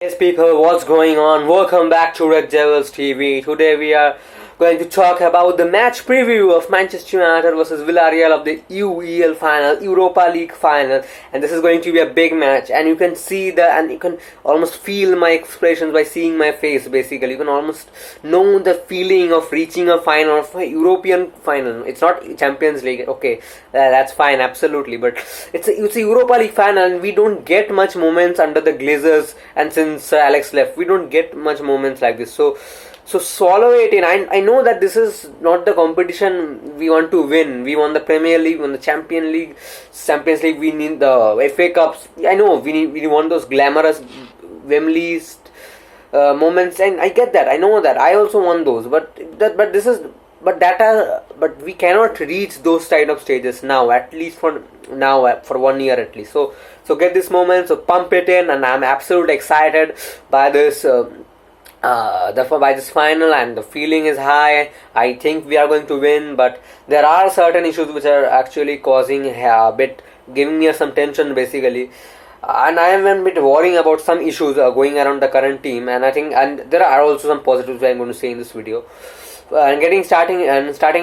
Yes, people, what's going on? Welcome back to Red Devils TV. Today we are going to talk about the match preview of Manchester United versus Villarreal of the UEL final, Europa League final, and this is going to be a big match. And you can see and you can almost feel my expressions by seeing my face. Basically, you can almost know the feeling of reaching a final, of a European final. It's not Champions League, okay, that's fine, absolutely, but it's a Europa League final, and we don't get much moments under the Glazers, and since Alex left, we don't get much moments like this. So swallow it in. I know that this is not the competition we want to win. We won the Premier League, we won the Champions League. We need the FA Cups. I know we want those glamorous Wembley's moments, and I get that. I know that. I also want those. But we cannot reach those kind of stages now. At least for now, for 1 year at least. So get this moment. So pump it in, and I'm absolutely excited by this. By this final, and the feeling is high. I think we are going to win, but there are certain issues which are actually causing a bit, giving me some tension basically, and I am a bit worrying about some issues going around the current team, and there are also some positives I'm going to say in this video. And starting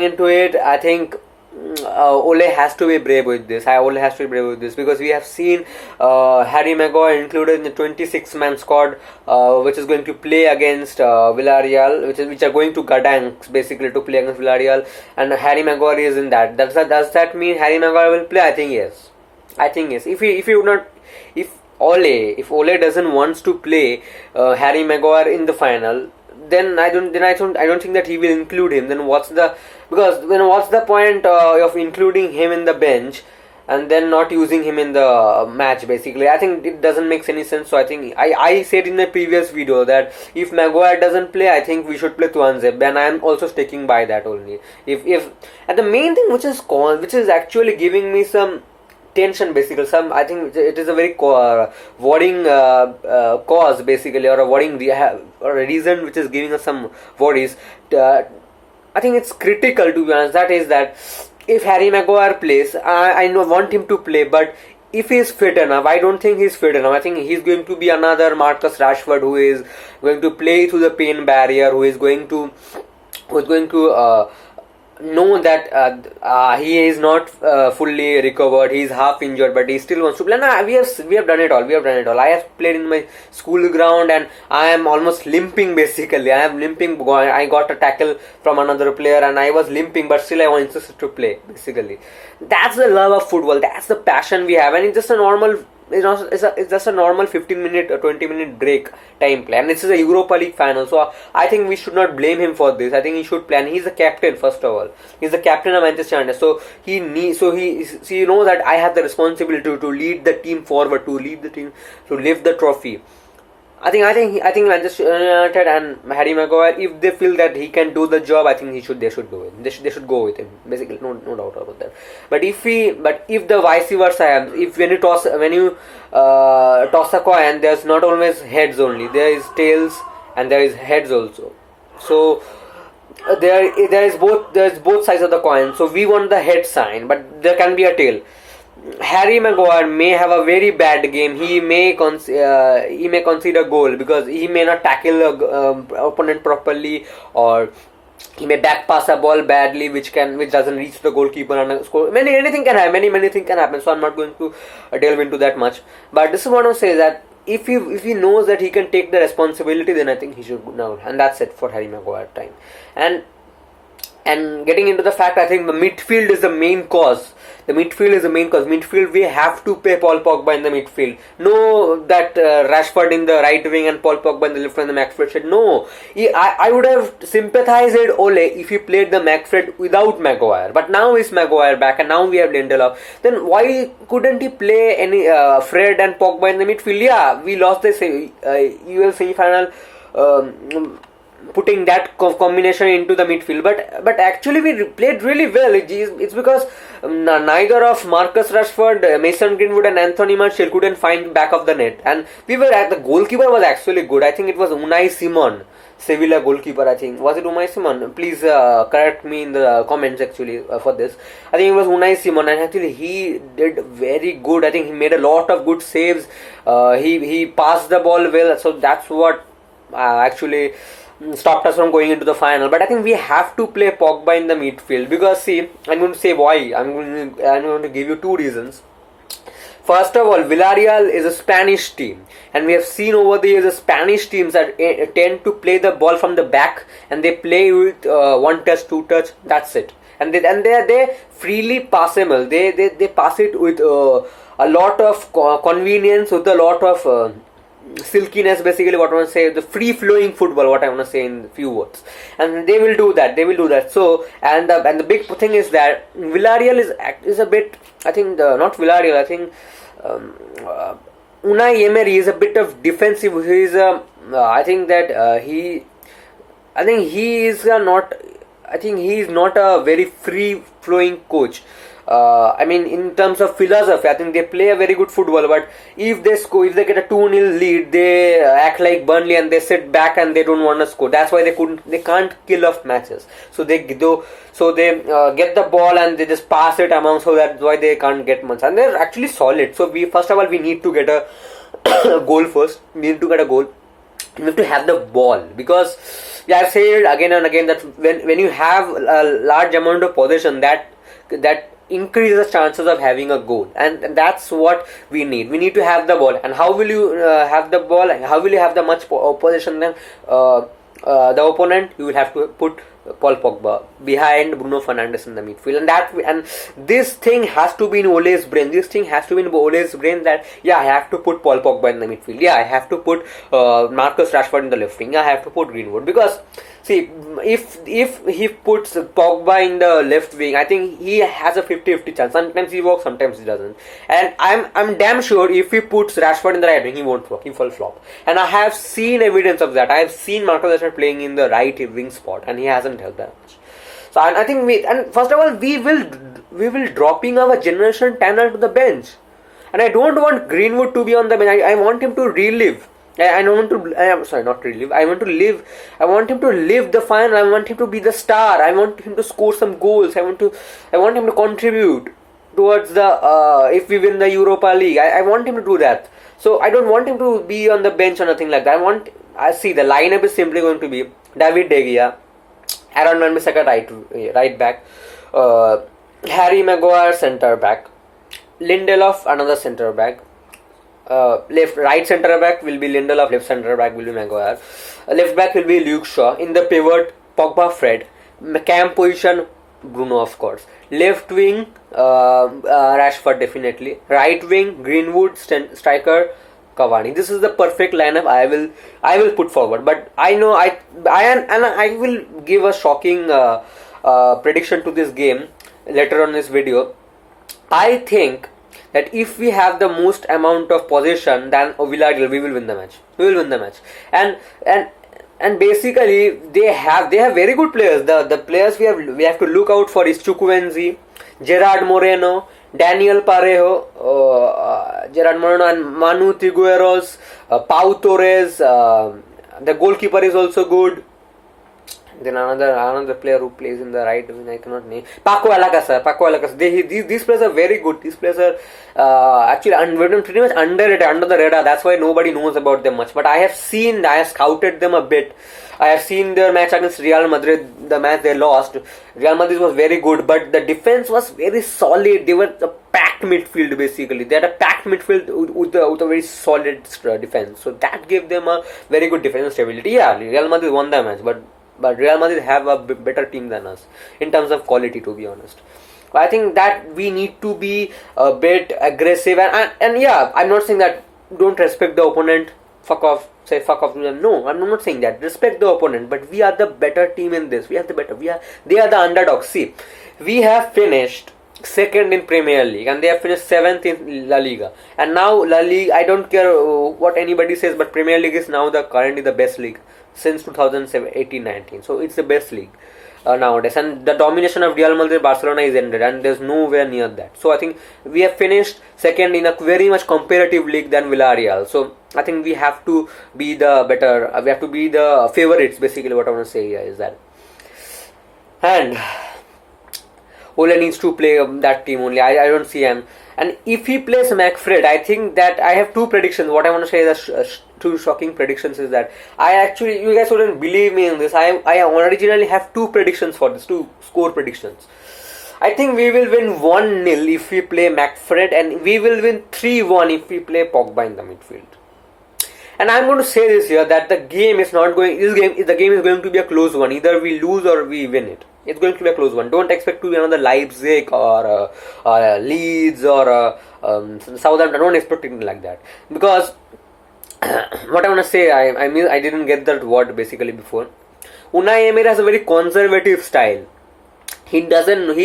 into it, I think Ole has to be brave with this. Ole has to be brave with this because we have seen Harry Maguire included in the 26-man squad, which is going to play against Villarreal, which are going to Gdansk basically to play against Villarreal, and Harry Maguire is in that. Does that mean Harry Maguire will play? I think yes. If Ole doesn't want to play Harry Maguire in the final, then I don't think that he will include him. Then what's the point of including him in the bench and then not using him in the match basically? I think it doesn't make any sense. So I think I said in the previous video that if Maguire doesn't play, I think we should play Tuanzebe, and I am also sticking by that only. If and the main thing which is actually giving me some tension basically, I think it is a very worrying cause basically, or a worrying or a reason which is giving us some worries. I think it's critical, to be honest. That is that if Harry Maguire plays, I want him to play, but if he's fit enough, I don't think he's fit enough. I think he's going to be another Marcus Rashford who is going to play through the pain barrier, who is going to know that he is not fully recovered. He is half injured, but he still wants to play. We have done it all. I have played in my school ground, and I am almost limping basically. I am limping. I got a tackle from another player, and I was limping, but still I was insisted to play basically. That's the love of football. That's the passion we have, and it's just a normal. It's just a normal 15-minute or 20-minute break time play, and this is a Europa League final, so I think we should not blame him for this. I think he should play, and he's the captain. First of all, he's the captain of Manchester United, so he knows that I have the responsibility to lead the team forward, to lead the team to lift the trophy. I think Manchester United and Harry Maguire, if they feel that he can do the job, I think they should do it. They should go with him. Basically, no doubt about that. But if the vice versa, when you toss a coin, there's not always heads only. There is tails and there is heads also. So there's both sides of the coin. So we want the head sign, but there can be a tail. Harry Maguire may have a very bad game. He may concede a goal because he may not tackle the opponent properly, or he may back pass a ball badly, which doesn't reach the goalkeeper and score. Anything can happen. Many things can happen. So I'm not going to delve into that much. But this is what I say, that if he knows that he can take the responsibility, then I think he should now. And that's it for Harry Maguire time. And getting into the fact, I think the midfield is the main cause. Midfield, we have to play Paul Pogba in the midfield. No, that Rashford in the right wing and Paul Pogba in the left wing, the McFred. No, I would have sympathized Ole if he played the McFred without Maguire. But now is Maguire back, and now we have Lindelof. Then why couldn't he play any Fred and Pogba in the midfield? Yeah, we lost the UEL semi-final. putting that combination into the midfield. But actually we played really well. It's because neither of Marcus Rashford, Mason Greenwood, and Anthony Martial couldn't find back of the net, and we were at the goalkeeper was actually good. I think it was Unai Simon, Sevilla goalkeeper. I think was it Unai Simon? Please correct me in the comments actually for this. I think it was Unai Simon, and actually he did very good. I think he made a lot of good saves. He passed the ball well, so that's what actually stopped us from going into the final. But I think we have to play Pogba in the midfield, because see, I'm going to say why. I'm going to give you two reasons. First of all, Villarreal is a Spanish team, and we have seen over the years the Spanish teams that tend to play the ball from the back, and they play with one touch, two touch. That's it, and they freely passable. They pass it with a lot of convenience, with a lot of silkiness, basically what I want to say, the free flowing football, what I want to say in few words, and they will do that. So and the big thing is that Villarreal is a bit, I think not Villarreal, I think Unai Emery is a bit of defensive. He is I think he is not a very free flowing coach. I mean, in terms of philosophy, I think they play a very good football. But if they get a 2-0 lead, they act like Burnley and they sit back and they don't want to score. That's why they can't kill off matches. So they get the ball and they just pass it among. So that's why they can't get much. And they're actually solid. So first of all we need to get a goal first. We need to get a goal. You have to have the ball, because I've said again and again that when you have a large amount of possession, that increases chances of having a goal, and that's what we need to have the ball. And how will you have the ball, how will you have the much opposition then the opponent? You will have to put Paul Pogba behind Bruno Fernandes in the midfield, and this thing has to be in Ole's brain. That I have to put Paul Pogba in the midfield. I have to put Marcus Rashford in the left wing. I have to put Greenwood, because see, if he puts Pogba in the left wing, I think he has a 50-50 chance. Sometimes he works, sometimes he doesn't. And I'm damn sure if he puts Rashford in the right wing, he won't work. He will flop. And I have seen evidence of that. I have seen Marcus Rashford playing in the right wing spot, and he hasn't helped that much. So I think first of all we will dropping our generation talent to the bench, and I don't want Greenwood to be on the bench. I want him to relive. I want to live. I want him to live the final. I want him to be the star. I want him to score some goals. I want him to contribute towards the if we win the Europa League. I want him to do that. So I don't want him to be on the bench or nothing like that. I see the lineup is simply going to be David De Gea, Aaron Wan-Bissaka right back, Harry Maguire centre back, Lindelof another centre back. Right centre back will be Lindelof, left centre back will be Maguire, left back will be Luke Shaw. In the pivot, Pogba, Fred. Cam position, Bruno of course. Left wing, Rashford definitely. Right wing, Greenwood, striker Cavani. This is the perfect lineup I will put forward. But I know I will give a shocking prediction to this game later on this video. I think that if we have the most amount of possession than Villarreal, we will win the match. And basically they have very good players. The players we have to look out for is Chukwueze, Gerard Moreno, Daniel Parejo, and Manu Trigueros, Pau Torres. The goalkeeper is also good. Then another player who plays in the right wing, I cannot name. Paco Alcácer. These players are very good. These players are actually pretty much underrated, under the radar. That's why nobody knows about them much. But I have scouted them a bit. I have seen their match against Real Madrid, the match they lost. Real Madrid was very good, but the defense was very solid. They were a packed midfield basically. They had a packed midfield with a very solid defense. So that gave them a very good defensive stability. Yeah, Real Madrid won the match, but Real Madrid have a better team than us in terms of quality, to be honest. I think that we need to be a bit aggressive and yeah, I'm not saying that don't respect the opponent, fuck off to them. No, I'm not saying that. Respect the opponent, but we are the better team in this. They are the underdogs. See, we have finished second in Premier League, and they have finished seventh in La Liga. And now La Liga, I don't care what anybody says, but Premier League is now currently the best league since 2018-19. So it's the best league nowadays, and the domination of Real Madrid, Barcelona is ended, and there's nowhere near that. So I think we have finished second in a very much comparative league than Villarreal. So I think we have to be the better, we have to be the favorites. Basically, what I want to say here is that, and Ole needs to play that team only. I don't see him. And if he plays McFred, I think that I have two predictions. What I want to say is two shocking predictions is that you guys wouldn't believe me in this. I originally have two predictions for this, two score predictions. I think we will win 1-0 if we play McFred, and we will win 3-1 if we play Pogba in the midfield. And I'm going to say this here, that the game is not going. The game is going to be a close one. Either we lose or we win it. It's going to be a close one. Don't expect to be another Leipzig or Leeds or Southampton. Don't expect it like that, because what I want to say, I didn't get that word basically before. Unai Emery has a very conservative style. He doesn't.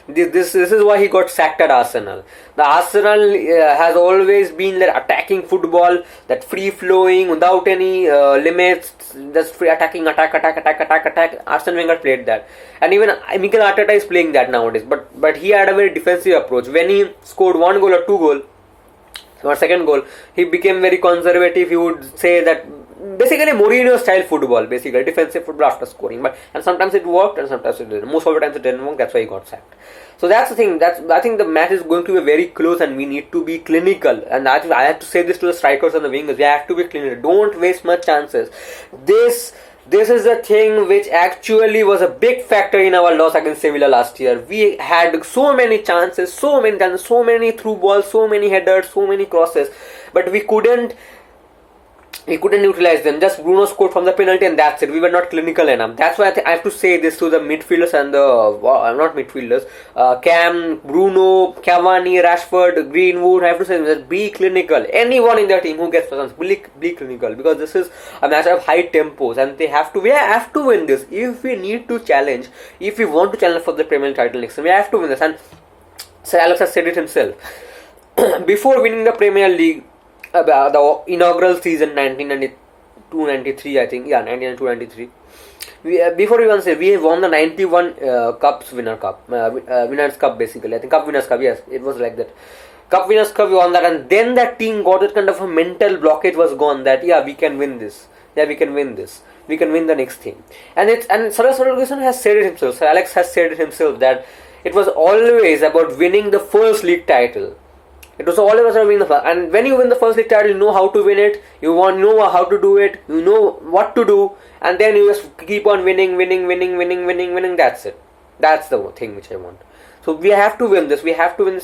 This is why he got sacked at Arsenal. The Arsenal has always been that attacking football, that free flowing without any limits, just free attacking, attack. Arsene Wenger played that, and even Mikel Arteta is playing that nowadays. But he had a very defensive approach. When he scored one goal or two goal, or second goal, he became very conservative. He would say that basically Mourinho style football, basically defensive football after scoring. And sometimes it worked and sometimes it didn't. Most of the times it didn't work. That's why he got sacked. So that's the thing. I think the match is going to be very close, and we need to be clinical. And I have to say this to the strikers and the wingers. We have to be clinical. Don't waste much chances. This is the thing which actually was a big factor in our loss against Sevilla last year. We had so many chances, so many through balls, so many headers, so many crosses, but we couldn't utilize them. Just Bruno scored from the penalty, and that's it. We were not clinical enough. That's why I have to say this to the midfielders and not midfielders, Cam, Bruno, Cavani, Rashford, Greenwood. I have to say this: be clinical. Anyone in their team who gets chance, be clinical, because this is a match of high tempos, and we have to win this. If we need to challenge, if we want to challenge for the Premier League title next time, we have to win this. And Sir Alex has said it himself. Before winning the Premier League, the inaugural season 1992-93, I think, 1992-93. Before we say we won the 91 Winners' Cup basically. I think Cup Winners' Cup. Yes, it was like that. Cup Winners' Cup, we won that, and then that team got that kind of a mental blockage was gone. That we can win this. We can win this. We can win the next thing. And Sir Alex Ferguson has said it himself. Sir Alex has said it himself that it was always about winning the first league title. It was always about winning the first. And when you win the first league title, you know how to win it. You know how to do it. You know what to do. And then you just keep on winning. That's it. That's the thing which I want. So we have to win this.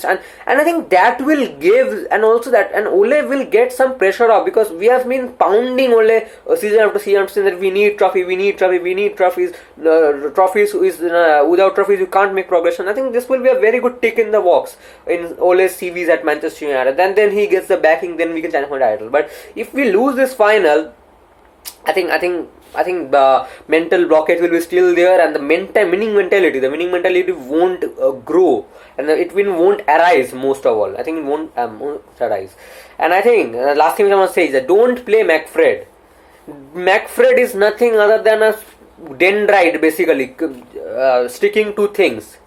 And I think that will give, and also that, and Ole will get some pressure off, because we have been pounding Ole season after season that we need trophies. Trophies is without trophies you can't make progression. I think this will be a very good tick in the box in Ole's CVs at Manchester United. Then he gets the backing. Then we can challenge for the title. But if we lose this final, I think the mental blockage will be still there, and the winning mentality won't grow, and it won't arise. Most of all, I think it won't arise. And I think last thing I want to say is that don't play McFred. McFred is nothing other than a dendrite, basically sticking to things.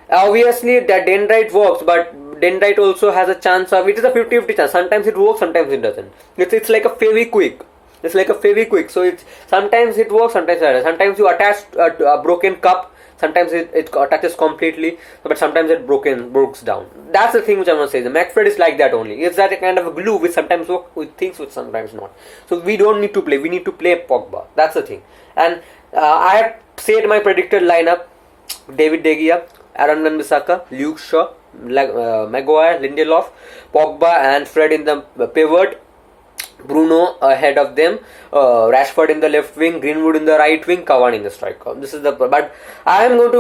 Obviously, that dendrite works, but dendrite also has a chance of, it is a 50-50 chance. Sometimes it works, sometimes it doesn't. It's like a Fevikwik. It's like a Fevikwik. So sometimes it works, sometimes it doesn't. Sometimes you attach a broken cup, sometimes it attaches completely, but sometimes it breaks down. That's the thing which I want to say. The McFred is like that only. It's that kind of a glue which sometimes works with things which sometimes not. So we don't need to play. We need to play Pogba. That's the thing. And I have said my predicted lineup: David De Gea, Aaron Wan-Bissaka, Luke Shaw, Maguire, Lindelof, Pogba and Fred in the pivot, Bruno ahead of them, Rashford in the left wing, Greenwood in the right wing, Cavani in the striker. This is but I'm going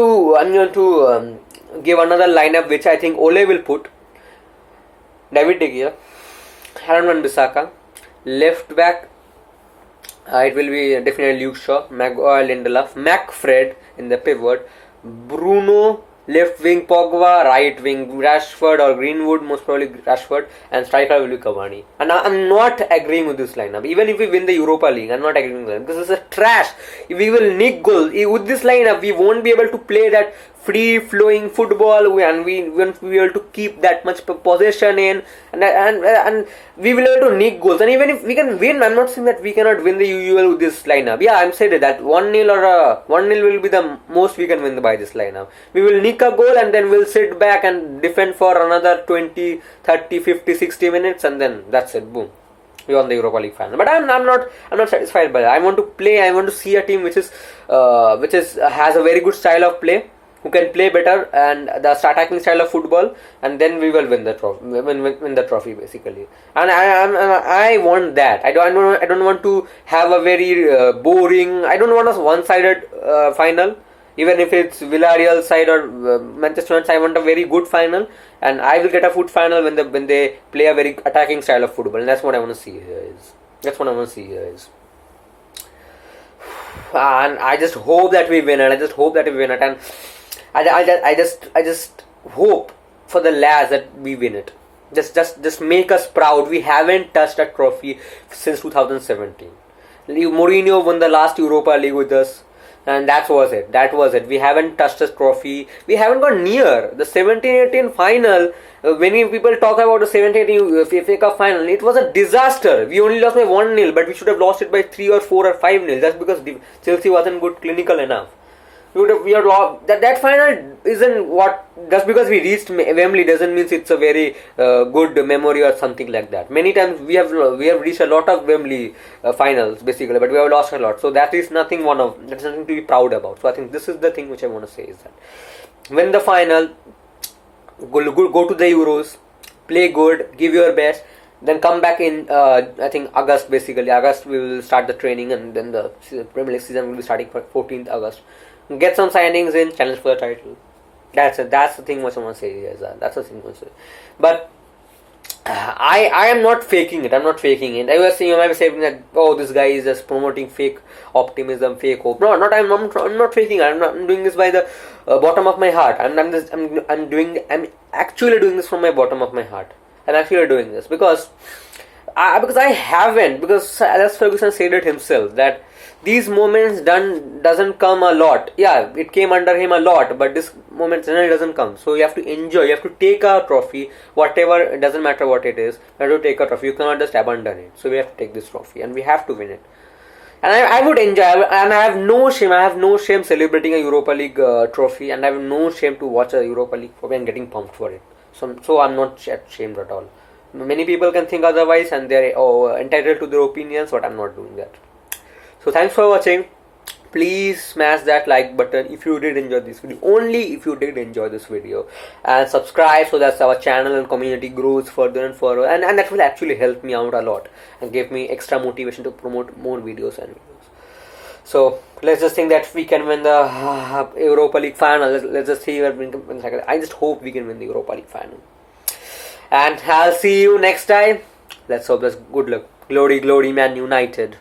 to give another lineup which I think Ole will put: David De Gea, Aaron Wan-Bissaka, left back. It will be definitely Luke Shaw, Maguire, Lindelof, McFred in the pivot, Bruno, left wing Pogba, right wing Rashford or Greenwood, most probably Rashford, and striker will be Cavani. And I'm not agreeing with this lineup. Even if we win the Europa League, I'm not agreeing with it because it's a trash. We will nick goals. With this lineup, we won't be able to play that free-flowing football, and we won't be able to keep that much possession in, and we will be able to nick goals. And even if we can win, I'm not saying that we cannot win the UUL with this lineup. Yeah, I'm saying that 1-0 or 1-0 will be the most we can win by this lineup. We will nick a goal and then we'll sit back and defend for another 20, 30, 50, 60 minutes, and then that's it. Boom. We won the Europa League final. But I'm not satisfied by that. I want to play. I want to see a team which has a very good style of play, who can play better and the attacking style of football, and then we will win the trophy. Win the trophy basically. And I want that. I don't want to have a very boring. I don't want a one-sided final. Even if it's Villarreal side or Manchester United, I want a very good final, and I will get a good final when they play a very attacking style of football, and that's what I want to see here is. And I just hope that we win it. And I just hope for the lads that we win it. Just make us proud. We haven't touched a trophy since 2017. Mourinho won the last Europa League with us, and that was it. We haven't touched a trophy. We haven't gone near the 17-18 final. Many people talk about the 17-18 FA Cup final. It was a disaster. We only lost by 1-0, but we should have lost it by 3 or 4 or 5-0. That's because Chelsea wasn't good clinical enough. We are lost. That final isn't what. Just because we reached Wembley doesn't mean it's a very good memory or something like that. Many times we have reached a lot of Wembley finals basically, but we have lost a lot. So that's nothing to be proud about. So I think this is the thing which I want to say is that win the final, go to the Euros, play good, give your best. Then come back in, I think August basically. August we will start the training, and then the Premier League season will be starting for 14th August. Get some signings in, challenge for the title. That's it. That's the thing what someone say. Yes, that's the thing I want to say. But I am not faking it. I was saying, you might be saying that, oh, this guy is just promoting fake optimism, fake hope. No, I'm not faking it. I'm doing this by the bottom of my heart. I'm actually doing this from my bottom of my heart. I'm actually doing this because I haven't. Because Alex Ferguson said it himself that these moments doesn't come a lot. Yeah, it came under him a lot, but this moment generally doesn't come. So you have to enjoy. You have to take a trophy, whatever. It doesn't matter what it is. You have to take a trophy. You cannot just abandon it. So we have to take this trophy, and we have to win it. And I would enjoy, and I have no shame. I have no shame celebrating a Europa League trophy, and I have no shame to watch a Europa League trophy and getting pumped for it. So I'm not ashamed at all. Many people can think otherwise, and they're entitled to their opinions, but I'm not doing that. So thanks for watching. Please smash that like button if you did enjoy this video. Only if you did enjoy this video. And subscribe so that our channel and community grows further and further. And that will actually help me out a lot. And give me extra motivation to promote more videos and videos. So let's just think that we can win the Europa League final. Let's just see. I just hope we can win the Europa League final. And I'll see you next time. Let's hope that's good luck. Glory, glory, Man United.